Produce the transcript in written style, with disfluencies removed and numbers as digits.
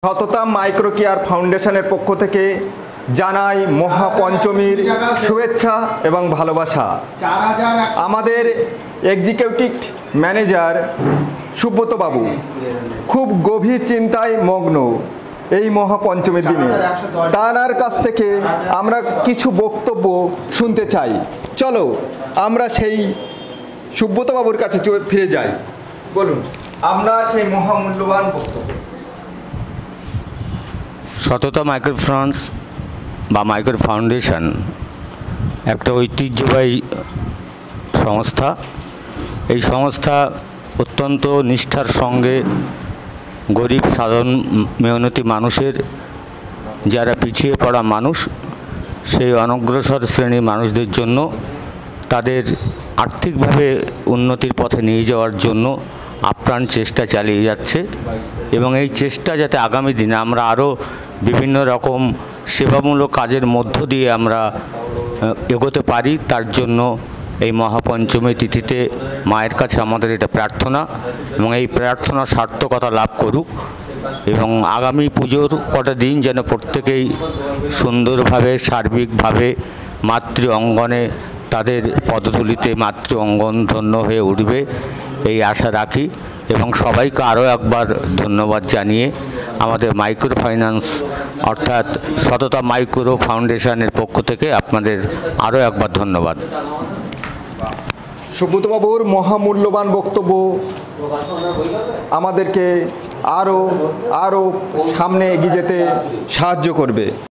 সততা micro care ফাউন্ডেশনের পক্ষ থেকে জানাই মহাপঞ্চমীর শুভেচ্ছা এবং ভালোবাসা। আমাদের এক্সিকিউটিভ ম্যানেজার সুব্রত বাবু খুব গভীর চিন্তায় মগ্ন এই মহাপঞ্চমীর দিনে। তার কাছ থেকে আমরা কিছু বক্তব্য শুনতে চাই। চলো আমরা সেই সুব্রত বাবুর কাছে ফিরে যাই। বলুন আপনার সেই মহামূল্যবান বক্তব্য। সততা মাইক্রোফিন্যান্স বা মাইক্রো ফাউন্ডেশন একটা ঐতিহ্যবাহী সংস্থা। এই সংস্থা অত্যন্ত নিষ্ঠার সঙ্গে গরিব সাধারণ মেহনতি মানুষের, যারা পিছিয়ে পড়া মানুষ, সেই অনগ্রসর শ্রেণীর মানুষদের জন্য তাদের আর্থিকভাবে উন্নতির পথে নিয়ে যাওয়ার জন্য আপ্রাণ চেষ্টা চালিয়ে যাচ্ছে। এবং এই চেষ্টা যাতে আগামী দিনে আমরা আরও বিভিন্ন রকম সেবামূলক কাজের মধ্য দিয়ে আমরা এগোতে পারি, তার জন্য এই মহাপঞ্চমী তিথিতে মায়ের কাছে আমাদের এটা প্রার্থনা, এবং এই প্রার্থনা সার্থকতা লাভ করুক এবং আগামী পুজোর কটা দিন যেন প্রত্যেকেই সুন্দরভাবে সার্বিকভাবে মাতৃ অঙ্গনে তাদের পদধূলিতে মাতৃ অঙ্গন ধন্য হয়ে উঠবে এই আশা রাখি। এবং সবাইকে আরও একবার ধন্যবাদ জানিয়ে আমাদের মাইক্রো ফাইন্যান্স অর্থাৎ সততা মাইক্রো ফাউন্ডেশনের পক্ষ থেকে আপনাদের আরও একবার ধন্যবাদ। সুব্রতবাবুর মহামূল্যবান বক্তব্য আমাদেরকে আরও সামনে এগিয়ে যেতে সাহায্য করবে।